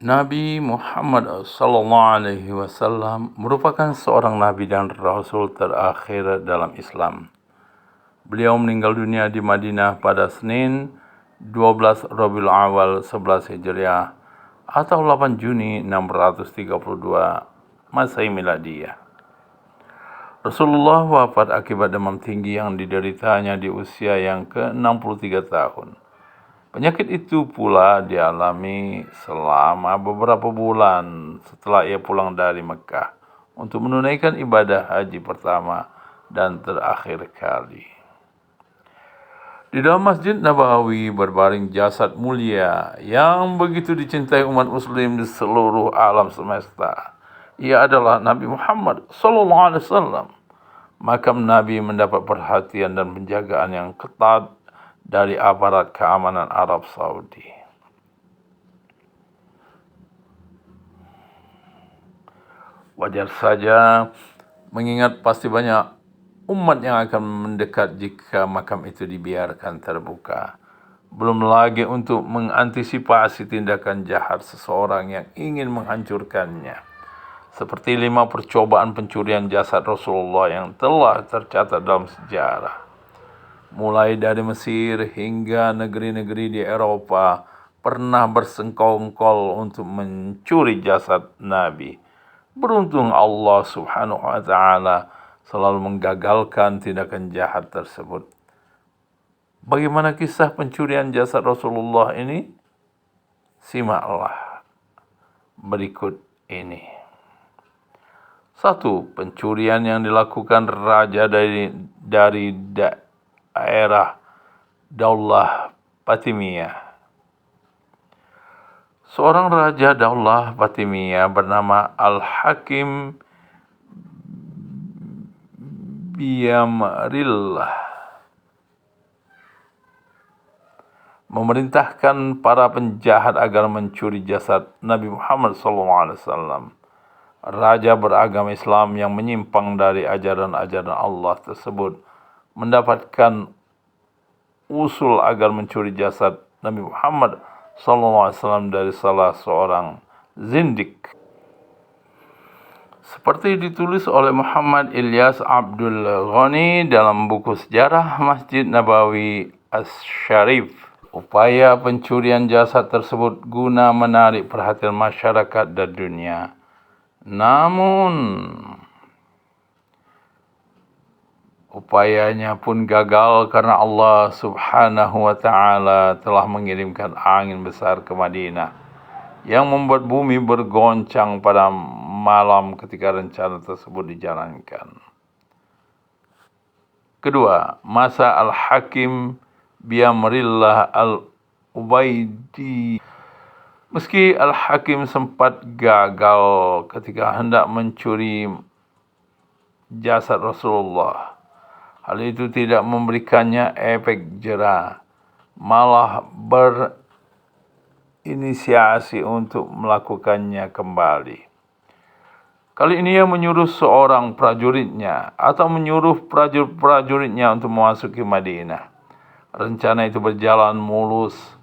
Nabi Muhammad SAW merupakan seorang nabi dan rasul terakhir dalam Islam. Beliau meninggal dunia di Madinah pada Senin 12 Rabiul Awal 11 Hijriah atau 8 Juni 632 Masehi Miladiyah. Rasulullah wafat akibat demam tinggi yang dideritanya di usia yang ke-63 tahun. Penyakit itu pula dialami selama beberapa bulan setelah ia pulang dari Mekah untuk menunaikan ibadah haji pertama dan terakhir kali. Di dalam Masjid Nabawi berbaring jasad mulia yang begitu dicintai umat muslim di seluruh alam semesta. Ia adalah Nabi Muhammad SAW. Makam Nabi mendapat perhatian dan penjagaan yang ketat dari aparat keamanan Arab Saudi. Wajar saja mengingat pasti banyak umat yang akan mendekat jika makam itu dibiarkan terbuka. Belum lagi untuk mengantisipasi tindakan jahat seseorang yang ingin menghancurkannya. Seperti 5 percobaan pencurian jasad Rasulullah yang telah tercatat dalam sejarah. Mulai dari Mesir hingga negeri-negeri di Eropa pernah bersengkongkol untuk mencuri jasad Nabi. Beruntung Allah Subhanahu wa Ta'ala selalu menggagalkan tindakan jahat tersebut. Bagaimana kisah pencurian jasad Rasulullah ini? Simaklah berikut ini. 1. Pencurian yang dilakukan raja dari daerah Daulah Fatimiyah. Seorang raja Daulah Fatimiyah bernama Al-Hakim Biamrillah memerintahkan para penjahat agar mencuri jasad Nabi Muhammad SAW. Raja beragama Islam yang menyimpang dari ajaran-ajaran Allah tersebut mendapatkan usul agar mencuri jasad Nabi Muhammad SAW dari salah seorang zindik. Seperti ditulis oleh Muhammad Ilyas Abdul Ghani dalam buku sejarah Masjid Nabawi Asy-Syarif. Upaya pencurian jasad tersebut guna menarik perhatian masyarakat dan dunia. Namun upayanya pun gagal karena Allah Subhanahu wa Ta'ala telah mengirimkan angin besar ke Madinah yang membuat bumi bergoncang pada malam ketika rencana tersebut dijalankan. Kedua, masa Al-Hakim Biamrillah Al-Ubaidi. Meski Al-Hakim sempat gagal ketika hendak mencuri jasad Rasulullah, hal itu tidak memberikannya efek jera, malah berinisiasi untuk melakukannya kembali. Kali ini ia menyuruh seorang prajuritnya atau menyuruh prajuritnya untuk memasuki Madinah. Rencana itu berjalan mulus.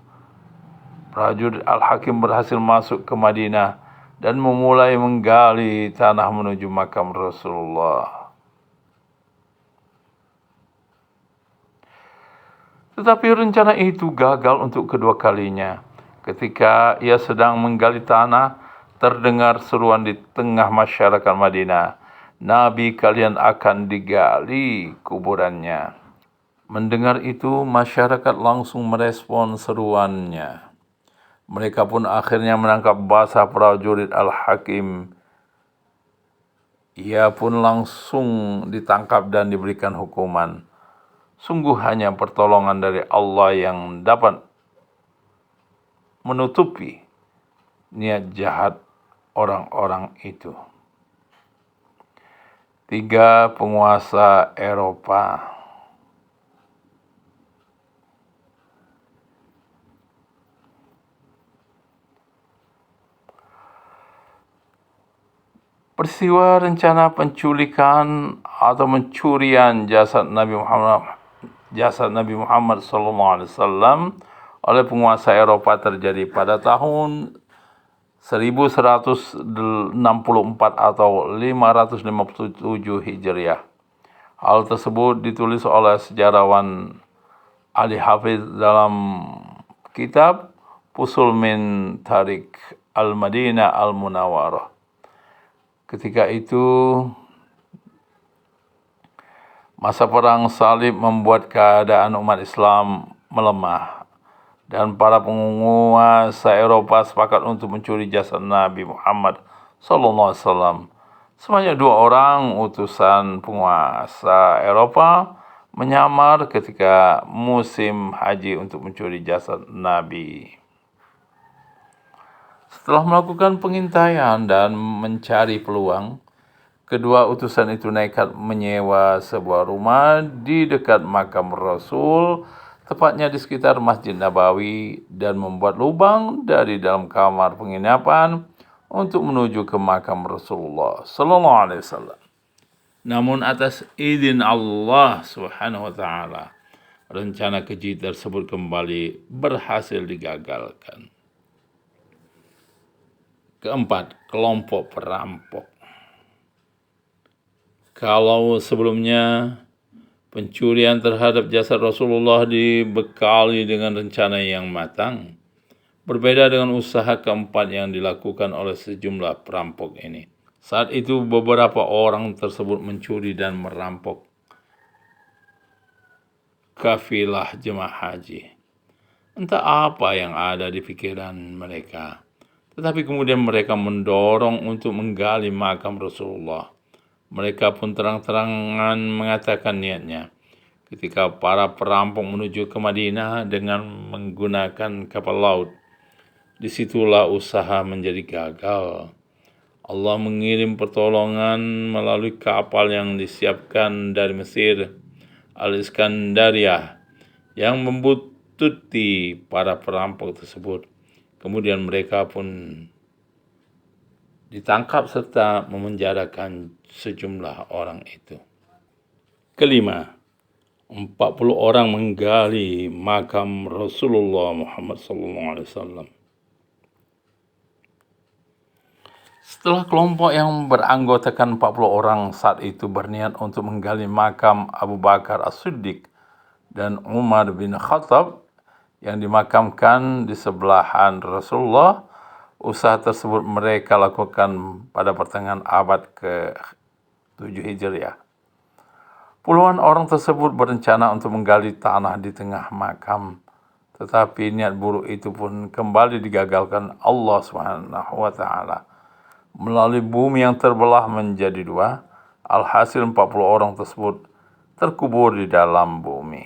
Prajurit Al-Hakim berhasil masuk ke Madinah dan memulai menggali tanah menuju makam Rasulullah. Tetapi rencana itu gagal untuk kedua kalinya. Ketika ia sedang menggali tanah, terdengar seruan di tengah masyarakat Madinah, "Nabi kalian akan digali kuburannya." Mendengar itu, masyarakat langsung merespon seruannya. Mereka pun akhirnya menangkap basah prajurit Al-Hakim. Ia pun langsung ditangkap dan diberikan hukuman. Sungguh hanya pertolongan dari Allah yang dapat menutupi niat jahat orang-orang itu. 3. Penguasa Eropa. Peristiwa rencana penculikan atau pencurian jasad Nabi Muhammad SAW oleh penguasa Eropa terjadi pada tahun 1164 atau 557 Hijriah. Hal tersebut ditulis oleh sejarawan Ali Hafiz dalam kitab Fusul min Tarik Al-Madinah Al-Munawwarah. Ketika itu, masa perang salib membuat keadaan umat Islam melemah dan para penguasa Eropa sepakat untuk mencuri jasad Nabi Muhammad SAW. Sebanyak 2 orang utusan penguasa Eropa menyamar ketika musim haji untuk mencuri jasad Nabi. Setelah melakukan pengintaian dan mencari peluang, kedua utusan itu nekat menyewa sebuah rumah di dekat makam Rasul, tepatnya di sekitar Masjid Nabawi, dan membuat lubang dari dalam kamar penginapan untuk menuju ke makam Rasulullah sallallahu alaihi wasallam. Namun atas izin Allah Subhanahu wa taala, rencana keji tersebut kembali berhasil digagalkan. Keempat, kelompok perampok. Kalau sebelumnya pencurian terhadap jasad Rasulullah dibekali dengan rencana yang matang, berbeda dengan usaha keempat yang dilakukan oleh sejumlah perampok ini. Saat itu beberapa orang tersebut mencuri dan merampok kafilah jemaah haji. Entah apa yang ada di pikiran mereka, tetapi kemudian mereka mendorong untuk menggali makam Rasulullah. Mereka pun terang-terangan mengatakan niatnya. Ketika para perampok menuju ke Madinah dengan menggunakan kapal laut, disitulah usaha menjadi gagal. Allah mengirim pertolongan melalui kapal yang disiapkan dari Mesir, Al-Iskandariyah, yang membuntuti para perampok tersebut. Kemudian mereka pun ditangkap serta memenjarakan sejumlah orang itu. Kelima, 40 orang menggali makam Rasulullah Muhammad SAW. Setelah kelompok yang beranggotakan 40 orang saat itu berniat untuk menggali makam Abu Bakar As-Siddiq dan Umar bin Khattab yang dimakamkan di sebelahan Rasulullah, usaha tersebut mereka lakukan pada pertengahan abad ke-7 Hijriah. Puluhan orang tersebut berencana untuk menggali tanah di tengah makam, tetapi niat buruk itu pun kembali digagalkan Allah Subhanahu wa taala melalui bumi yang terbelah menjadi 2. Alhasil 40 orang tersebut terkubur di dalam bumi.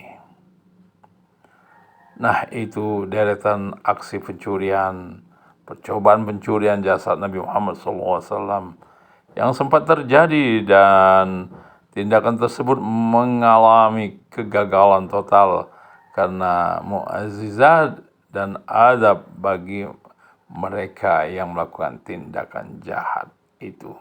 Nah, itu deretan aksi pencurian, percobaan pencurian jasad Nabi Muhammad SAW yang sempat terjadi, dan tindakan tersebut mengalami kegagalan total karena mu'azzizat dan adab bagi mereka yang melakukan tindakan jahat itu.